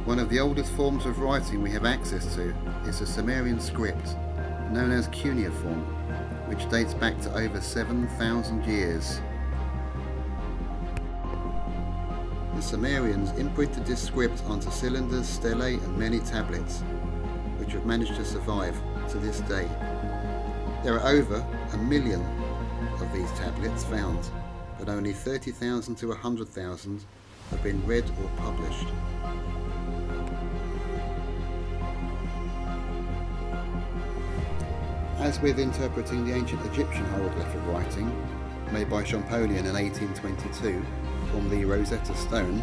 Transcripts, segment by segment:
One of the oldest forms of writing we have access to is the Sumerian script, known as cuneiform, which dates back to over 7,000 years. The Sumerians imprinted this script onto cylinders, stelae and many tablets, which have managed to survive to this day. There are over 1 million of these tablets found, but only 30,000 to 100,000 have been read or published. As with interpreting the ancient Egyptian hieroglyphic writing, made by Champollion in 1822 from the Rosetta Stone,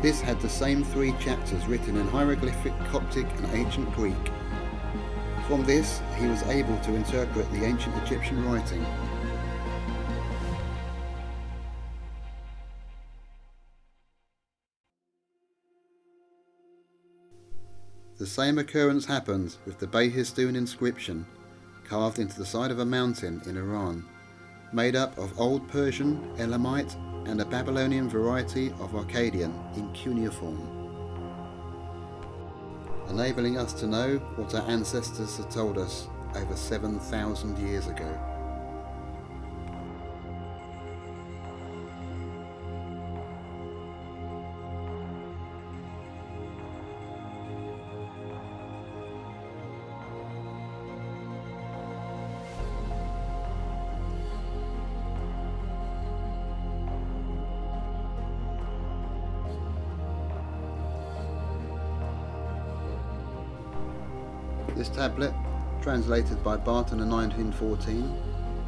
this had the same 3 chapters written in hieroglyphic, Coptic and ancient Greek. From this, he was able to interpret the ancient Egyptian writing. The same occurrence happened with the Behistun inscription, carved into the side of a mountain in Iran, made up of Old Persian, Elamite and a Babylonian variety of Akkadian in cuneiform, enabling us to know what our ancestors had told us over 7,000 years ago. This tablet, translated by Barton in 1914,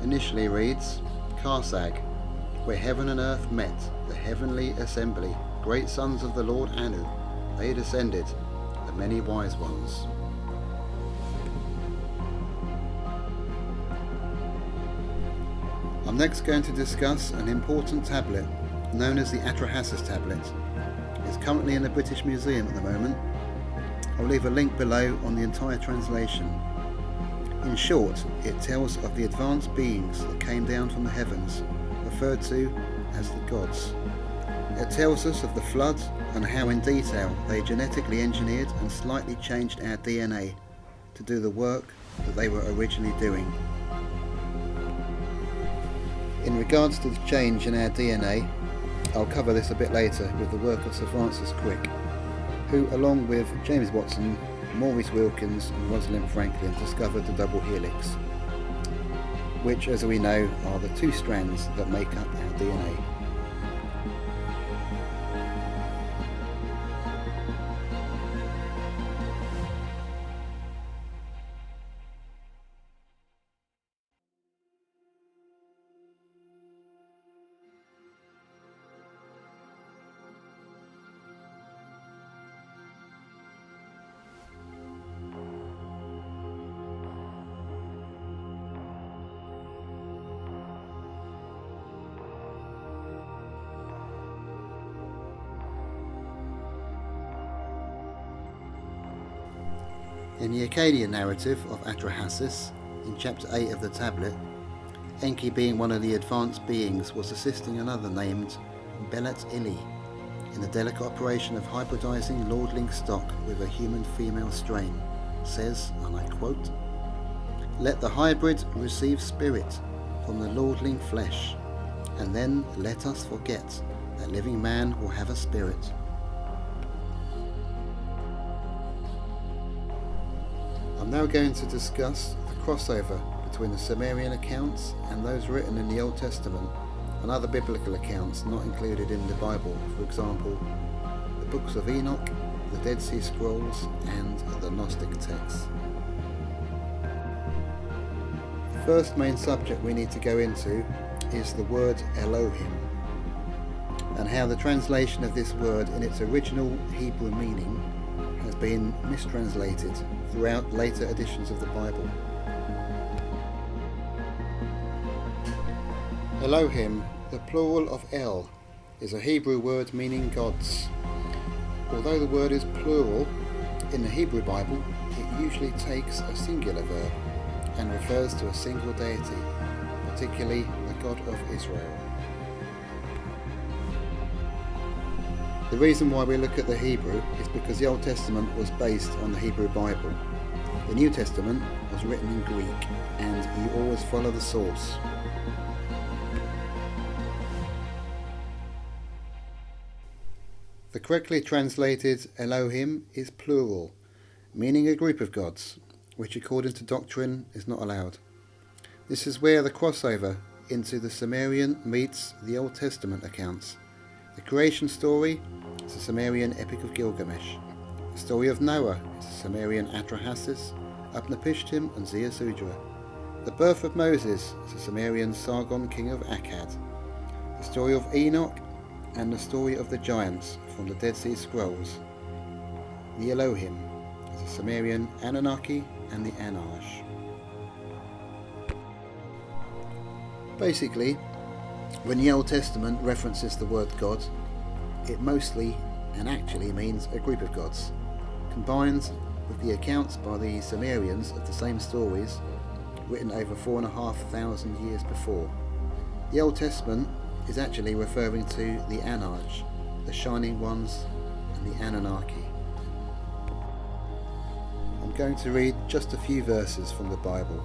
initially reads, Karsag, where heaven and earth met, the heavenly assembly, great sons of the Lord Anu, they descended, the many wise ones. I'm next going to discuss an important tablet known as the Atrahasis tablet. It's currently in the British Museum at the moment. I'll leave a link below on the entire translation. In short, it tells of the advanced beings that came down from the heavens, referred to as the gods. It tells us of the flood and how in detail they genetically engineered and slightly changed our DNA to do the work that they were originally doing. In regards to the change in our DNA, I'll cover this a bit later with the work of Sir Francis Crick, who, along with James Watson, Maurice Wilkins and Rosalind Franklin, discovered the double helix, which, as we know, are the 2 strands that make up our DNA. In the Akkadian narrative of Atrahasis, in chapter 8 of the tablet, Enki, being one of the advanced beings, was assisting another named Belet Ili in the delicate operation of hybridizing lordling stock with a human female strain, says, and I quote, "Let the hybrid receive spirit from the lordling flesh, and then let us forget that living man will have a spirit." I'm now going to discuss the crossover between the Sumerian accounts and those written in the Old Testament and other biblical accounts not included in the Bible, for example, the books of Enoch, the Dead Sea Scrolls and the Gnostic texts. The first main subject we need to go into is the word Elohim, and how the translation of this word in its original Hebrew meaning has been mistranslated throughout later editions of the Bible. Elohim, the plural of El, is a Hebrew word meaning gods. Although the word is plural, in the Hebrew Bible it usually takes a singular verb and refers to a single deity, particularly the God of Israel. The reason why we look at the Hebrew is because the Old Testament was based on the Hebrew Bible. The New Testament was written in Greek, and you always follow the source. The correctly translated Elohim is plural, meaning a group of gods, which according to doctrine is not allowed. This is where the crossover into the Sumerian meets the Old Testament accounts. The creation story is the Sumerian Epic of Gilgamesh. The story of Noah is the Sumerian Atrahasis, Upnapishtim and Ziusudra. The birth of Moses is the Sumerian Sargon, king of Akkad. The story of Enoch and the story of the giants from the Dead Sea Scrolls. The Elohim is the Sumerian Anunnaki and the Anarsh. Basically, when the Old Testament references the word God, it mostly and actually means a group of gods, combined with the accounts by the Sumerians of the same stories written over 4,500 years before. The Old Testament is actually referring to the Anarch, the Shining Ones, and the Anunnaki. I'm going to read just a few verses from the Bible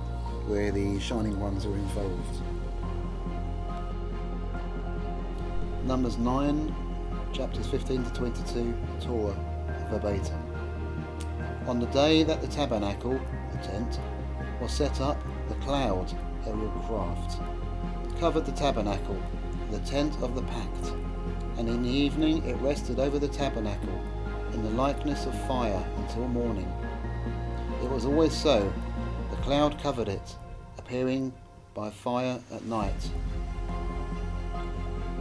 where the Shining Ones are involved. Numbers 9, chapters 15 to 22, Torah, verbatim. On the day that the tabernacle, the tent, was set up, the cloud, aerial craft, covered the tabernacle, the tent of the pact, and in the evening it rested over the tabernacle in the likeness of fire until morning. It was always so, the cloud covered it, appearing by fire at night.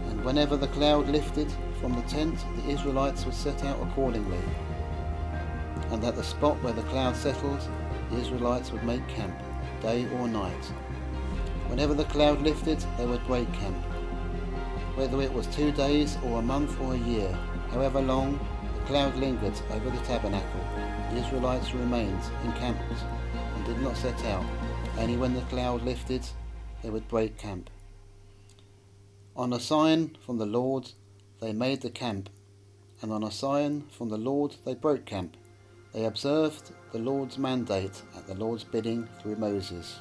And whenever the cloud lifted from the tent, the Israelites would set out accordingly. And at the spot where the cloud settled, the Israelites would make camp, day or night. Whenever the cloud lifted, they would break camp. Whether it was 2 days or a month or a year, however long the cloud lingered over the tabernacle, the Israelites remained encamped and did not set out. Only when the cloud lifted, they would break camp. On a sign from the Lord, they made the camp, and on a sign from the Lord, they broke camp. They observed the Lord's mandate at the Lord's bidding through Moses.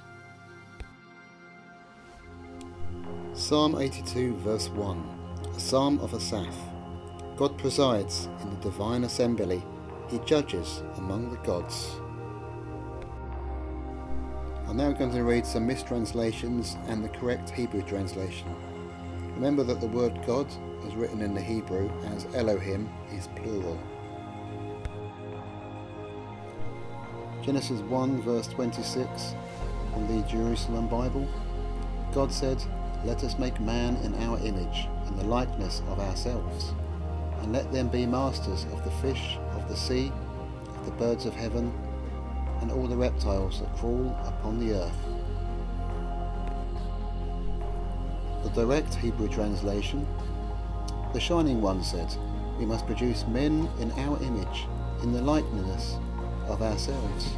Psalm 82 verse 1, a psalm of Asaph. God presides in the divine assembly. He judges among the gods. I'm now going to read some mistranslations and the correct Hebrew translation. Remember that the word God is written in the Hebrew as Elohim is plural. Genesis 1 verse 26 from the Jerusalem Bible. God said, "Let us make man in our image, in the likeness of ourselves, and let them be masters of the fish of the sea, of the birds of heaven, and all the reptiles that crawl upon the earth." The direct Hebrew translation: the Shining One said, "We must produce men in our image, in the likeness of ourselves,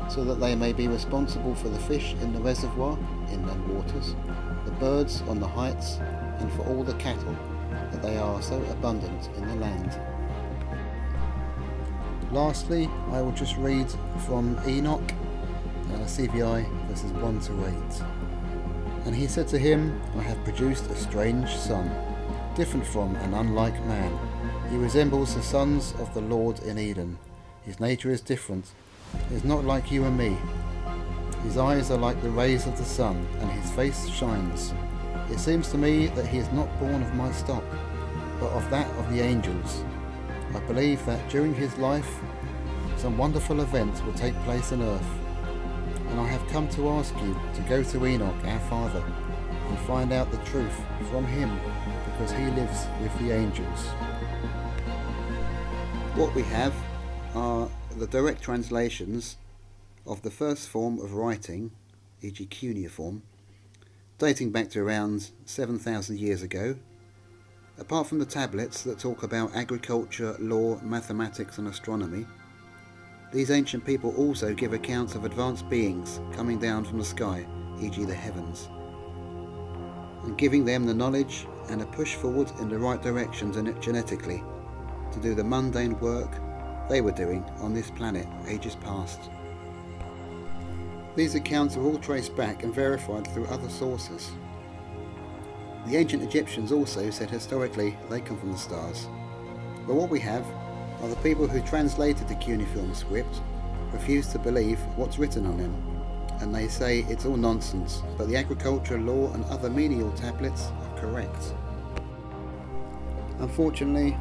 so that they may be responsible for the fish in the reservoir, inland waters, the birds on the heights, and for all the cattle, that they are so abundant in the land." Lastly, I will just read from Enoch, CVI verses 1 to 8. "And he said to him, I have produced a strange son, different from and unlike man. He resembles the sons of the Lord in Eden. His nature is different. He is not like you and me. His eyes are like the rays of the sun, and his face shines. It seems to me that he is not born of my stock, but of that of the angels. I believe that during his life some wonderful event will take place on earth. And I have come to ask you to go to Enoch, our father, and find out the truth from him, because he lives with the angels." What we have are the direct translations of the first form of writing, e.g. cuneiform, dating back to around 7,000 years ago. Apart from the tablets that talk about agriculture, law, mathematics and astronomy, these ancient people also give accounts of advanced beings coming down from the sky, e.g. the heavens, and giving them the knowledge and a push forward in the right direction genetically to do the mundane work they were doing on this planet ages past. These accounts are all traced back and verified through other sources. The ancient Egyptians also said historically they come from the stars. But what we have are the people who translated the cuneiform script refuse to believe what's written on them, and they say it's all nonsense, but the agricultural law and other menial tablets are correct. Unfortunately,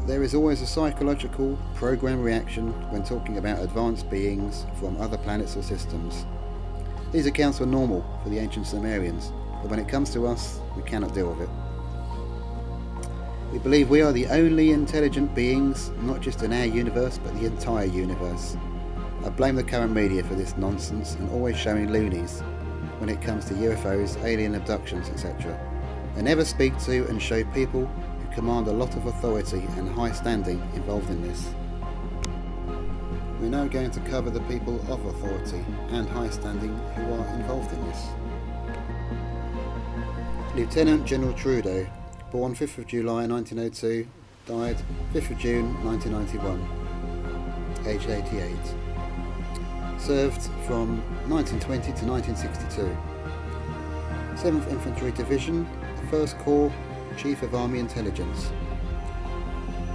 there is always a psychological program reaction when talking about advanced beings from other planets or systems. These accounts were normal for the ancient Sumerians, but when it comes to us, we cannot deal with it. We believe we are the only intelligent beings, not just in our universe, but the entire universe. I blame the current media for this nonsense and always showing loonies when it comes to UFOs, alien abductions, etc. They never speak to and show people who command a lot of authority and high standing involved in this. We're now going to cover the people of authority and high standing who are involved in this. Lieutenant General Trudeau, born 5th of July 1902, died 5th of June 1991, aged 88. Served from 1920 to 1962. 7th Infantry Division, 1st Corps, Chief of Army Intelligence.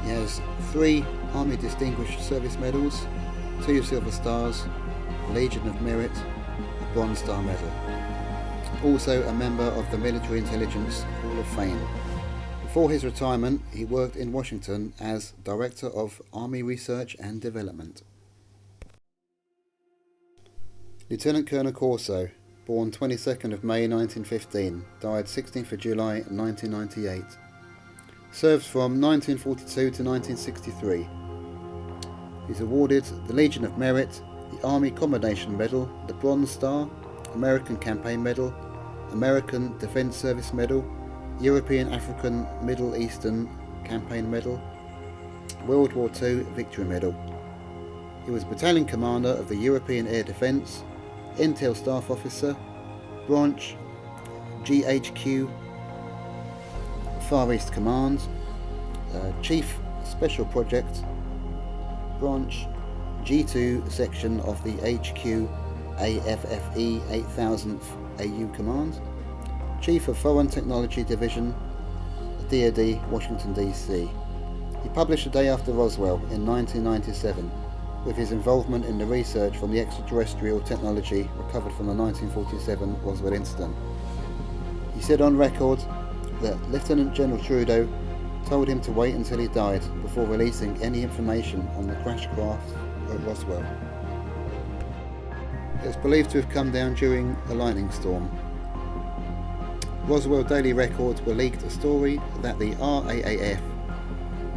He has 3 Army Distinguished Service Medals, 2 Silver Stars, Legion of Merit, a Bronze Star Medal. Also a member of the Military Intelligence Hall of Fame. Before his retirement, he worked in Washington as Director of Army Research and Development. Lieutenant Colonel Corso, born 22nd of May 1915, died 16th of July 1998. Served from 1942 to 1963. He's awarded the Legion of Merit, the Army Commendation Medal, the Bronze Star, American Campaign Medal, American Defense Service Medal, European African Middle Eastern Campaign Medal, World War II Victory Medal. He was Battalion Commander of the European Air Defence, Intel Staff Officer, Branch GHQ, Far East Command, Chief Special Project, Branch G2 Section of the HQ AFFE 8000th AU Command, Chief of Foreign Technology Division, DoD, Washington DC. He published A Day After Roswell in 1997 with his involvement in the research from the extraterrestrial technology recovered from the 1947 Roswell incident. He said on record that Lieutenant General Trudeau told him to wait until he died before releasing any information on the crash craft at Roswell. It was believed to have come down during a lightning storm. Roswell Daily Records were leaked a story that the RAAF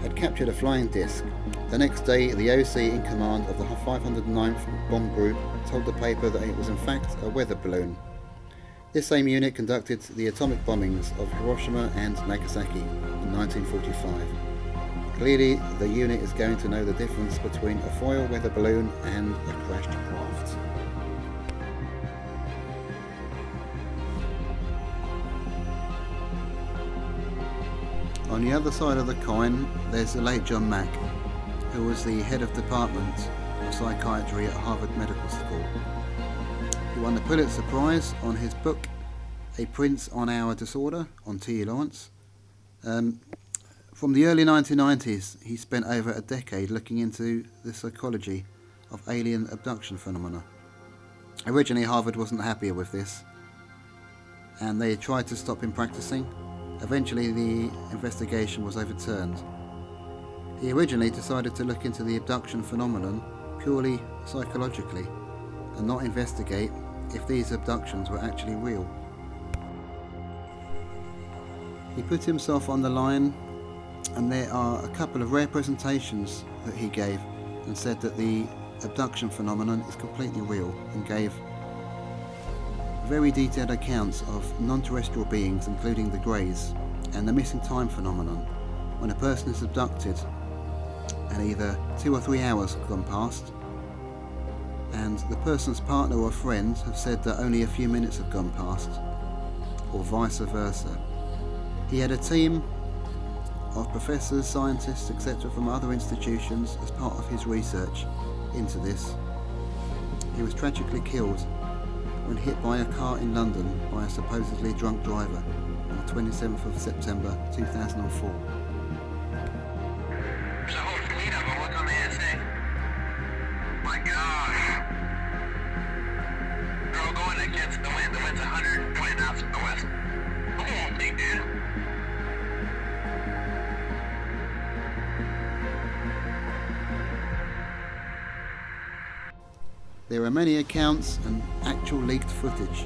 had captured a flying disc. The next day, the OC in command of the 509th Bomb Group told the paper that it was in fact a weather balloon. This same unit conducted the atomic bombings of Hiroshima and Nagasaki in 1945. Clearly, the unit is going to know the difference between a foil weather balloon and a crashed craft. On the other side of the coin, there's the late John Mack, who was the head of Department of Psychiatry at Harvard Medical School. He won the Pulitzer Prize on his book, A Prince on Our Disorder, on T. Lawrence. From the early 1990s, he spent over a decade looking into the psychology of alien abduction phenomena. Originally, Harvard wasn't happy with this, and they tried to stop him practicing. Eventually, the investigation was overturned. He originally decided to look into the abduction phenomenon purely psychologically and not investigate if these abductions were actually real. He put himself on the line, and there are a couple of rare presentations that he gave and said that the abduction phenomenon is completely real, and gave very detailed accounts of non-terrestrial beings, including the Greys, and the missing time phenomenon, when a person is abducted and either 2 or 3 hours have gone past, and the person's partner or friend have said that only a few minutes have gone past, or vice versa. He had a team of professors, scientists, etc. from other institutions as part of his research into this. He was tragically killed when hit by a car in London by a supposedly drunk driver on the 27th of September 2004. There's a whole fleet of them. What's on the ASA? My gosh. They're all going against the wind. The wind's 120 knots from the west. Oh, big dude. There are many accounts and actual leaked footage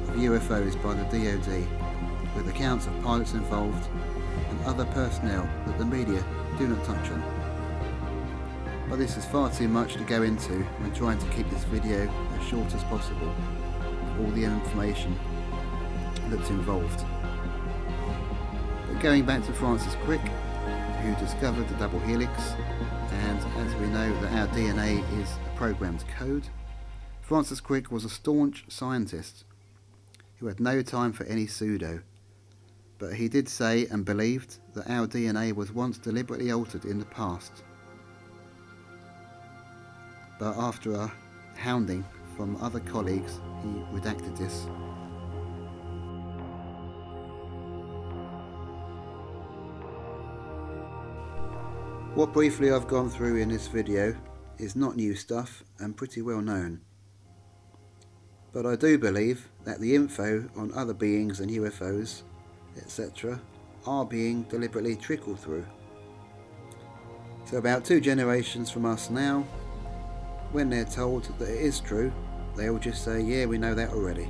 of UFOs by the DoD, with accounts of pilots involved and other personnel that the media do not touch on. But this is far too much to go into when trying to keep this video as short as possible, with all the information that's involved. But going back to Francis Crick, who discovered the double helix, and as we know that our DNA is a programmed code, Francis Crick was a staunch scientist who had no time for any pseudo, but he did say and believed that our DNA was once deliberately altered in the past. But after a hounding from other colleagues, he redacted this. What briefly I've gone through in this video is not new stuff and pretty well known. But I do believe that the info on other beings and UFOs, etc., are being deliberately trickled through. So about 2 generations from us now, when they're told that it is true, they all just say, yeah, we know that already.